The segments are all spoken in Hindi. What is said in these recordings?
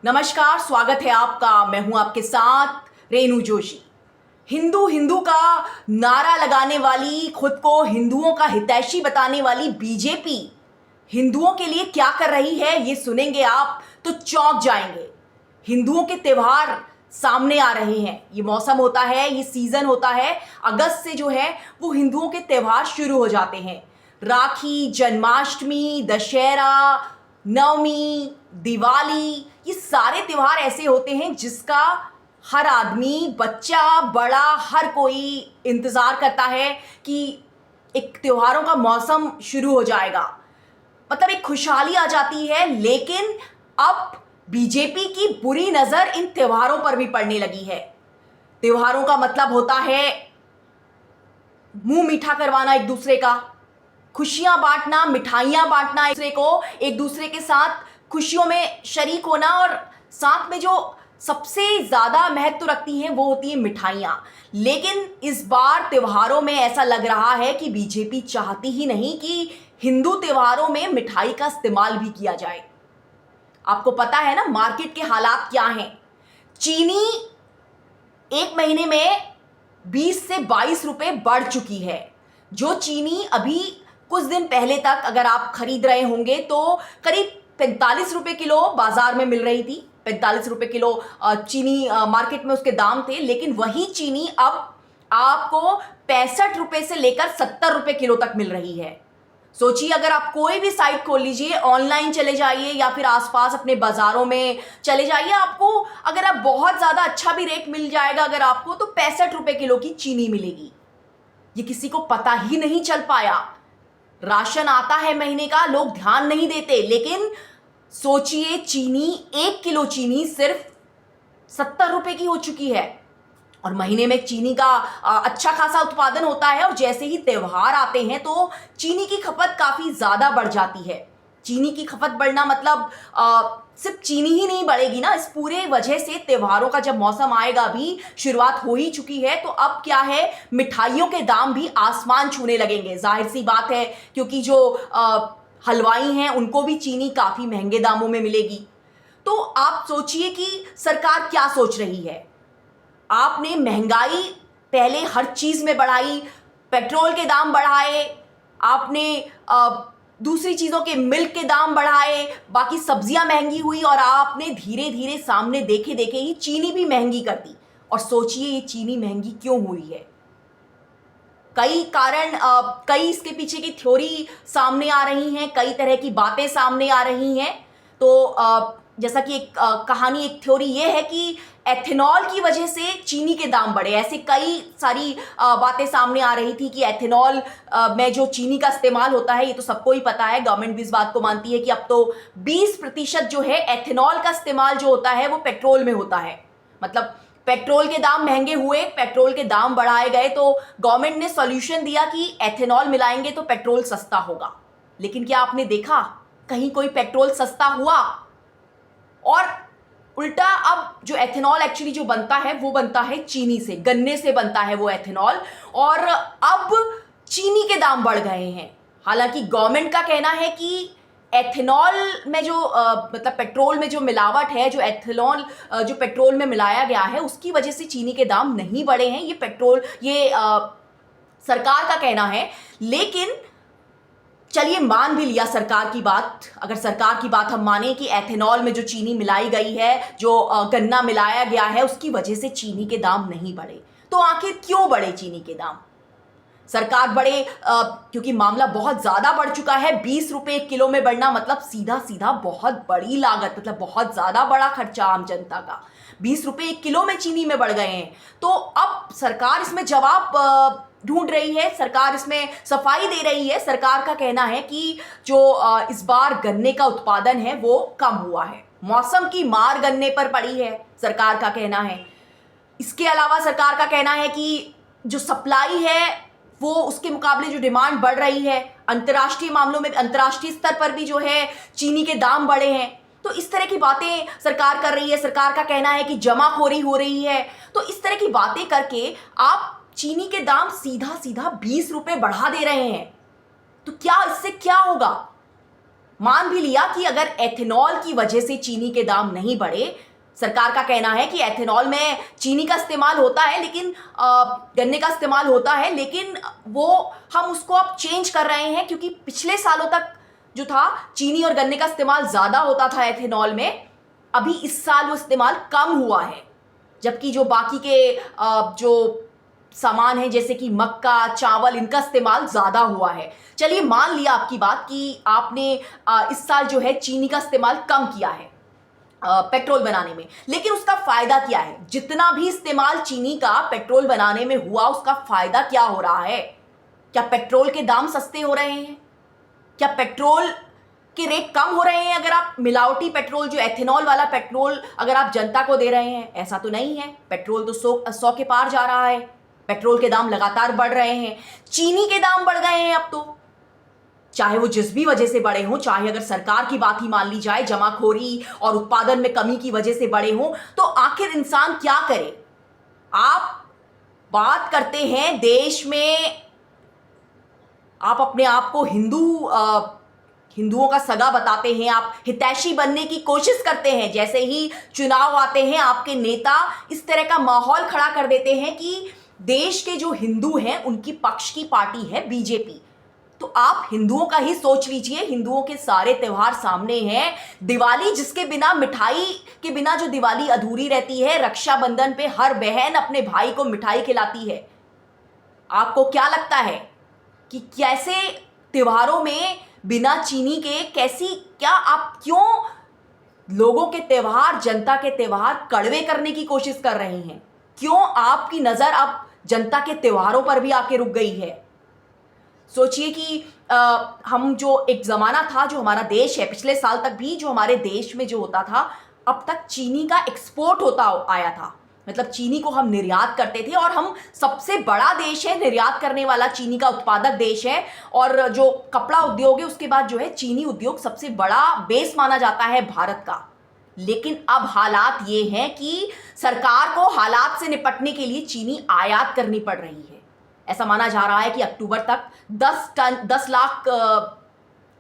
नमस्कार, स्वागत है आपका। मैं हूं आपके साथ रेणु जोशी। हिंदू हिंदू का नारा लगाने वाली, खुद को हिंदुओं का हितैषी बताने वाली बीजेपी हिंदुओं के लिए क्या कर रही है, ये सुनेंगे आप तो चौंक जाएंगे। हिंदुओं के त्योहार सामने आ रहे हैं। ये मौसम होता है, ये सीजन होता है। अगस्त से जो है वो हिंदुओं के त्योहार शुरू हो जाते हैं। राखी, जन्माष्टमी, दशहरा, नवमी, दिवाली, ये सारे त्योहार ऐसे होते हैं जिसका हर आदमी, बच्चा, बड़ा, हर कोई इंतजार करता है कि एक त्योहारों का मौसम शुरू हो जाएगा। मतलब एक खुशहाली आ जाती है। लेकिन अब बीजेपी की बुरी नजर इन त्योहारों पर भी पड़ने लगी है। त्योहारों का मतलब होता है मुंह मीठा करवाना एक दूसरे का, खुशियां बांटना, मिठाइयां बांटना, एक दूसरे के साथ खुशियों में शरीक होना। और साथ में जो सबसे ज्यादा महत्व रखती हैं वो होती है मिठाइयां। लेकिन इस बार त्योहारों में ऐसा लग रहा है कि बीजेपी चाहती ही नहीं कि हिंदू त्योहारों में मिठाई का इस्तेमाल भी किया जाए। आपको पता है ना मार्केट के हालात क्या हैं। चीनी एक महीने में 20 से 22 रुपए बढ़ चुकी है। जो चीनी अभी कुछ दिन पहले तक अगर आप खरीद रहे होंगे तो करीब 45 रुपए किलो बाजार में मिल रही थी। 45 रुपए किलो चीनी मार्केट में उसके दाम थे। लेकिन वही चीनी अब आपको 65 रुपए से लेकर 70 रुपए किलो तक मिल रही है। सोचिए, अगर आप कोई भी साइट खोल लीजिए, ऑनलाइन चले जाइए या फिर आसपास अपने बाजारों में चले जाइए, आपको अगर आप बहुत ज्यादा अच्छा भी रेट मिल जाएगा अगर आपको, तो 65 रुपए किलो की चीनी मिलेगी। ये किसी को पता ही नहीं चल पाया। राशन आता है महीने का, लोग ध्यान नहीं देते। लेकिन सोचिए, चीनी 1 किलो चीनी सिर्फ 70 रुपए की हो चुकी है। और महीने में चीनी का अच्छा खासा उत्पादन होता है। और जैसे ही त्योहार आते हैं तो चीनी की खपत काफी ज्यादा बढ़ जाती है। चीनी की खपत बढ़ना मतलब सिर्फ चीनी ही नहीं बढ़ेगी ना, इस पूरे वजह से त्योहारों का जब मौसम आएगा, अभी शुरुआत हो ही चुकी है, तो अब क्या है, मिठाइयों के दाम भी आसमान छूने लगेंगे। जाहिर सी बात है, क्योंकि जो हलवाई हैं उनको भी चीनी काफी महंगे दामों में मिलेगी। तो आप सोचिए कि सरकार क्या सोच रही है। आपने महंगाई पहले हर चीज में बढ़ाई, पेट्रोल के दाम बढ़ाए, आपने दूसरी चीजों के मिल्क के दाम बढ़ाए, बाकी सब्जियां महंगी हुई, और आपने धीरे धीरे सामने देखे देखे ही चीनी भी महंगी कर दी। और सोचिए ये चीनी महंगी क्यों हुई है। कई कारण, कई इसके पीछे की थ्योरी सामने आ रही हैं, कई तरह की बातें सामने आ रही हैं। तो जैसा कि एक कहानी, एक थ्योरी ये है कि एथेनॉल की वजह से चीनी के दाम बढ़े। ऐसे कई सारी बातें सामने आ रही थी कि एथेनॉल में जो चीनी का इस्तेमाल होता है, ये तो सबको ही पता है। गवर्नमेंट भी इस बात को मानती है कि अब तो 20% जो है एथेनॉल का इस्तेमाल जो होता है वो पेट्रोल में होता है। मतलब पेट्रोल के दाम महंगे हुए, पेट्रोल के दाम बढ़ाए गए, तो गवर्नमेंट ने सॉल्यूशन दिया कि एथेनॉल मिलाएंगे तो पेट्रोल सस्ता होगा। लेकिन क्या आपने देखा कहीं कोई पेट्रोल सस्ता हुआ? और उल्टा, अब जो एथेनॉल एक्चुअली जो बनता है वो बनता है चीनी से, गन्ने से बनता है वो एथेनॉल। और अब चीनी के दाम बढ़ गए हैं। हालांकि गवर्नमेंट का कहना है कि एथेनॉल में जो मतलब पेट्रोल में जो मिलावट है, जो एथेनॉल जो पेट्रोल में मिलाया गया है, उसकी वजह से चीनी के दाम नहीं बढ़े हैं। ये सरकार का कहना है। लेकिन चलिए, मान भी लिया सरकार की बात। अगर सरकार की बात हम माने कि एथेनॉल में जो चीनी मिलाई गई है, जो गन्ना मिलाया गया है, उसकी वजह से चीनी के दाम नहीं बढ़े, तो आखिर क्यों बढ़े चीनी के दाम? सरकार बढ़े क्योंकि मामला बहुत ज्यादा बढ़ चुका है। 20 रुपए 1 किलो में बढ़ना मतलब सीधा सीधा बहुत बड़ी लागत, मतलब बहुत ज्यादा बड़ा खर्चा आम जनता का। 20 रुपए 1 किलो में चीनी में बढ़ गए हैं। तो अब सरकार इसमें जवाब ढूंढ रही है, सरकार इसमें सफाई दे रही है। सरकार का कहना है कि जो इस बार गन्ने का उत्पादन है वो कम हुआ है, मौसम की मार गन्ने पर पड़ी है, सरकार का कहना है। इसके अलावा सरकार का कहना है कि जो सप्लाई है वो उसके मुकाबले जो डिमांड बढ़ रही है, अंतर्राष्ट्रीय मामलों में, अंतर्राष्ट्रीय स्तर पर भी जो है चीनी के दाम बढ़े हैं। तो इस तरह की बातें सरकार कर रही है। सरकार का कहना है कि जमाखोरी हो रही है। तो इस तरह की बातें करके आप चीनी के दाम सीधा सीधा 20 रुपए बढ़ा दे रहे हैं। तो क्या इससे क्या होगा? मान भी लिया कि अगर एथेनॉल की वजह से चीनी के दाम नहीं बढ़े, सरकार का कहना है कि एथेनॉल में चीनी का इस्तेमाल होता है लेकिन गन्ने का इस्तेमाल होता है, लेकिन वो हम उसको अब चेंज कर रहे हैं क्योंकि पिछले सालों तक जो था चीनी और गन्ने का इस्तेमाल ज़्यादा होता था एथेनॉल में, अभी इस साल वो इस्तेमाल कम हुआ है, जबकि जो बाकी के जो सामान है जैसे कि मक्का, चावल, इनका इस्तेमाल ज़्यादा हुआ है। चलिए मान लिया आपकी बात कि आपने इस साल जो है चीनी का इस्तेमाल कम किया है पेट्रोल बनाने में, लेकिन उसका फायदा क्या है? जितना भी इस्तेमाल चीनी का पेट्रोल बनाने में हुआ, उसका फायदा क्या हो रहा है? क्या पेट्रोल के दाम सस्ते हो रहे हैं? क्या पेट्रोल के रेट कम हो रहे हैं अगर आप मिलावटी पेट्रोल, जो एथेनॉल वाला पेट्रोल अगर आप जनता को दे रहे हैं? ऐसा तो नहीं है। पेट्रोल तो 100 के पार जा रहा है, पेट्रोल के दाम लगातार बढ़ रहे हैं, चीनी के दाम बढ़ गए हैं अब तो, चाहे वो जिस भी वजह से बढ़े हों, चाहे अगर सरकार की बात ही मान ली जाए, जमाखोरी और उत्पादन में कमी की वजह से बढ़े हों, तो आखिर इंसान क्या करे? आप बात करते हैं देश में, आप अपने आप को हिंदुओं का सगा बताते हैं, आप हितैषी बनने की कोशिश करते हैं, जैसे ही चुनाव आते हैं आपके नेता इस तरह का माहौल खड़ा कर देते हैं कि देश के जो हिंदू हैं उनकी पक्ष की पार्टी है बीजेपी। तो आप हिंदुओं का ही सोच लीजिए, हिंदुओं के सारे त्योहार सामने हैं, दिवाली जिसके बिना, मिठाई के बिना जो दिवाली अधूरी रहती है, रक्षाबंधन पे हर बहन अपने भाई को मिठाई खिलाती है। आपको क्या लगता है कि कैसे त्योहारों में बिना चीनी के आप क्यों लोगों के त्योहार, जनता के त्योहार कड़वे करने की कोशिश कर रहे हैं? क्यों आपकी नजर अब जनता के त्योहारों पर भी आके रुक गई है? सोचिए कि हम जो एक जमाना था, जो हमारा देश है, पिछले साल तक भी जो हमारे देश में जो होता था, अब तक चीनी का एक्सपोर्ट होता आया था, मतलब चीनी को हम निर्यात करते थे और हम सबसे बड़ा देश है निर्यात करने वाला, चीनी का उत्पादक देश है। और जो कपड़ा उद्योग है उसके बाद जो है चीनी उद्योग सबसे बड़ा बेस माना जाता है भारत का। लेकिन अब हालात ये हैं कि सरकार को हालात से निपटने के लिए चीनी आयात करनी पड़ रही है। ऐसा माना जा रहा है कि अक्टूबर तक 10 लाख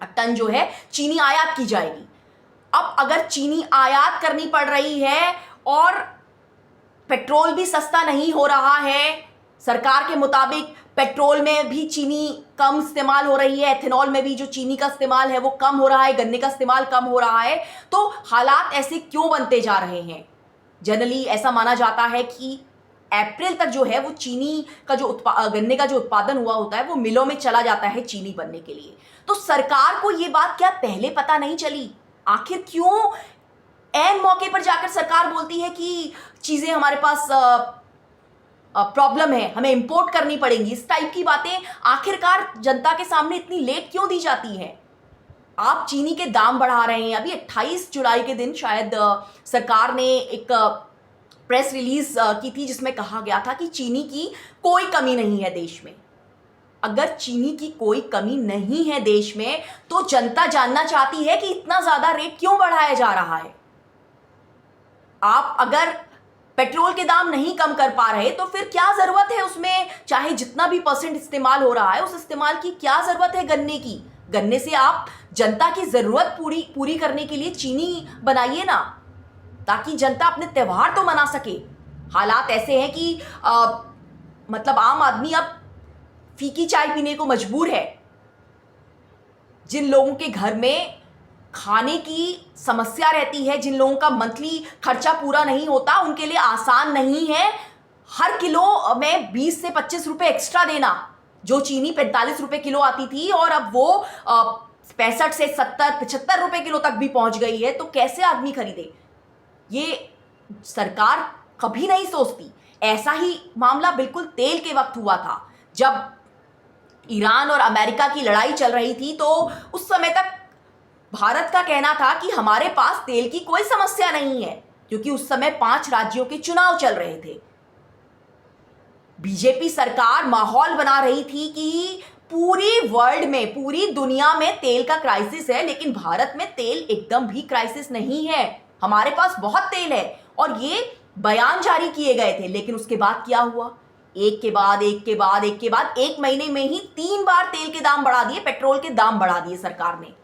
टन जो है चीनी आयात की जाएगी। अब अगर चीनी आयात करनी पड़ रही है और पेट्रोल भी सस्ता नहीं हो रहा है, सरकार के मुताबिक पेट्रोल में भी चीनी कम इस्तेमाल हो रही है, एथेनॉल में भी जो चीनी का इस्तेमाल है वो कम हो रहा है, गन्ने का इस्तेमाल कम हो रहा है, तो हालात ऐसे क्यों बनते जा रहे हैं? जनरली ऐसा माना जाता है कि अप्रैल तक जो है वो चीनी का जो गन्ने का जो उत्पादन हुआ होता है वो मिलों में चला जाता है चीनी बनने के लिए। तो सरकार को ये बात क्या पहले पता नहीं चली? आखिर क्यों ऐन मौके पर जाकर सरकार बोलती है कि चीजें हमारे पास प्रॉब्लम है, हमें इंपोर्ट करनी पड़ेंगी? इस टाइप की बातें आखिरकार जनता के सामने इतनी लेट क्यों दी जाती हैं? आप चीनी के दाम बढ़ा रहे हैं। अभी 28 जुलाई के दिन शायद सरकार ने एक प्रेस रिलीज की थी जिसमें कहा गया था कि चीनी की कोई कमी नहीं है देश में। अगर चीनी की कोई कमी नहीं है देश में तो जनता जानना चाहती है कि इतना ज्यादा रेट क्यों बढ़ाया जा रहा है। आप अगर पेट्रोल के दाम नहीं कम कर पा रहे तो फिर क्या जरूरत है उसमें, चाहे जितना भी % इस्तेमाल हो रहा है उस इस्तेमाल की क्या जरूरत है गन्ने की? गन्ने से आप जनता की जरूरत पूरी करने के लिए चीनी बनाइए ना, ताकि जनता अपने त्योहार तो मना सके। हालात ऐसे हैं कि मतलब आम आदमी अब फीकी चाय पीने को मजबूर है। जिन लोगों के घर में खाने की समस्या रहती है, जिन लोगों का मंथली खर्चा पूरा नहीं होता, उनके लिए आसान नहीं है हर किलो में 20 से 25 रुपए एक्स्ट्रा देना। जो चीनी 45 रुपए किलो आती थी और अब वो 65 से 70-75 रुपए किलो तक भी पहुंच गई है, तो कैसे आदमी खरीदे? ये सरकार कभी नहीं सोचती। ऐसा ही मामला बिल्कुल तेल के वक्त हुआ था, जब ईरान और अमेरिका की लड़ाई चल रही थी, तो उस समय तक भारत का कहना था कि हमारे पास तेल की कोई समस्या नहीं है, क्योंकि उस समय 5 राज्यों के चुनाव चल रहे थे। बीजेपी सरकार माहौल बना रही थी कि पूरी वर्ल्ड में, पूरी दुनिया में तेल का क्राइसिस है, लेकिन भारत में तेल एकदम भी क्राइसिस नहीं है, हमारे पास बहुत तेल है। और ये बयान जारी किए गए थे, लेकिन उसके बाद क्या हुआ? एक के बाद एक महीने में ही 3 बार तेल के दाम बढ़ा दिए, पेट्रोल के दाम बढ़ा दिए सरकार ने।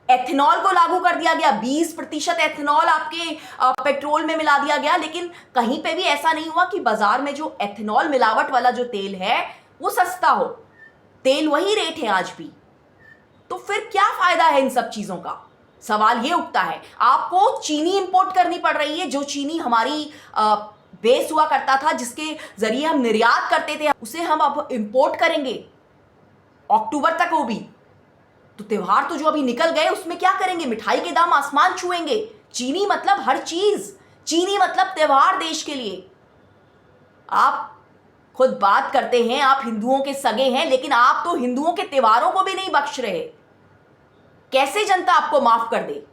एथेनॉल को लागू कर दिया गया, 20% एथेनॉल आपके पेट्रोल में मिला दिया गया, लेकिन कहीं पे भी ऐसा नहीं हुआ कि बाजार में जो एथेनॉल मिलावट वाला जो तेल है वो सस्ता हो। तेल वही रेट है आज भी। तो फिर क्या फायदा है इन सब चीजों का? सवाल ये उठता है। आपको चीनी इंपोर्ट करनी पड़ रही है, जो चीनी हमारी बेस हुआ करता था, जिसके जरिए हम निर्यात करते थे, उसे हम अब इंपोर्ट करेंगे अक्टूबर तक वो भी। तो त्योहार तो जो अभी निकल गए उसमें क्या करेंगे? मिठाई के दाम आसमान छुएंगे। चीनी मतलब हर चीज, चीनी मतलब त्योहार देश के लिए। आप खुद बात करते हैं आप हिंदुओं के सगे हैं, लेकिन आप तो हिंदुओं के त्योहारों को भी नहीं बख्श रहे। कैसे जनता आपको माफ कर दे?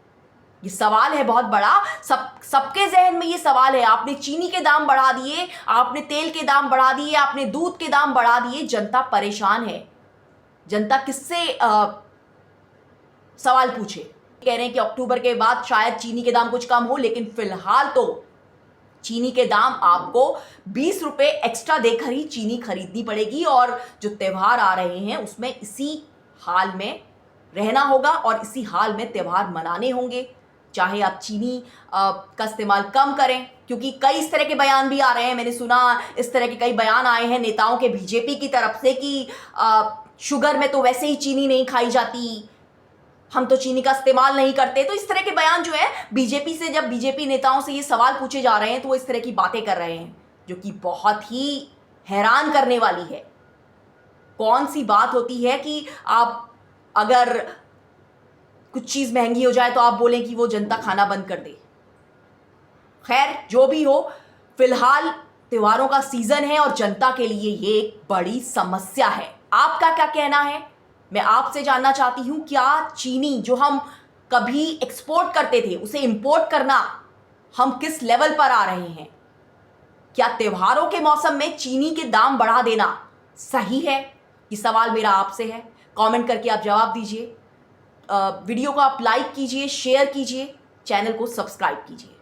ये सवाल है बहुत बड़ा। सबके जहन में ये सवाल है। आपने चीनी के दाम बढ़ा दिए, आपने तेल के दाम बढ़ा दिए, आपने दूध के दाम बढ़ा दिए, जनता परेशान है। जनता किससे सवाल पूछे? कह रहे हैं कि अक्टूबर के बाद शायद चीनी के दाम कुछ कम हो, लेकिन फिलहाल तो चीनी के दाम आपको 20 रुपए एक्स्ट्रा देकर ही चीनी खरीदनी पड़ेगी। और जो त्योहार आ रहे हैं उसमें इसी हाल में रहना होगा और इसी हाल में त्योहार मनाने होंगे। चाहे आप चीनी का इस्तेमाल कम करें, क्योंकि कई इस तरह के बयान भी आ रहे हैं। मैंने सुना इस तरह के कई बयान आए हैं नेताओं के बीजेपी की तरफ से कि शुगर में तो वैसे ही चीनी नहीं खाई जाती, हम तो चीनी का इस्तेमाल नहीं करते। तो इस तरह के बयान जो है बीजेपी से, जब बीजेपी नेताओं से ये सवाल पूछे जा रहे हैं तो वो इस तरह की बातें कर रहे हैं, जो कि बहुत ही हैरान करने वाली है। कौन सी बात होती है कि आप अगर कुछ चीज महंगी हो जाए तो आप बोलें कि वो जनता खाना बंद कर दे। खैर जो भी हो, फिलहाल त्योहारों का सीजन है और जनता के लिए ये एक बड़ी समस्या है। आपका क्या कहना है? मैं आपसे जानना चाहती हूं, क्या चीनी जो हम कभी एक्सपोर्ट करते थे उसे इंपोर्ट करना हम किस लेवल पर आ रहे हैं? क्या त्योहारों के मौसम में चीनी के दाम बढ़ा देना सही है? ये सवाल मेरा आपसे है। कमेंट करके आप जवाब दीजिए। वीडियो को आप लाइक कीजिए, शेयर कीजिए, चैनल को सब्सक्राइब कीजिए।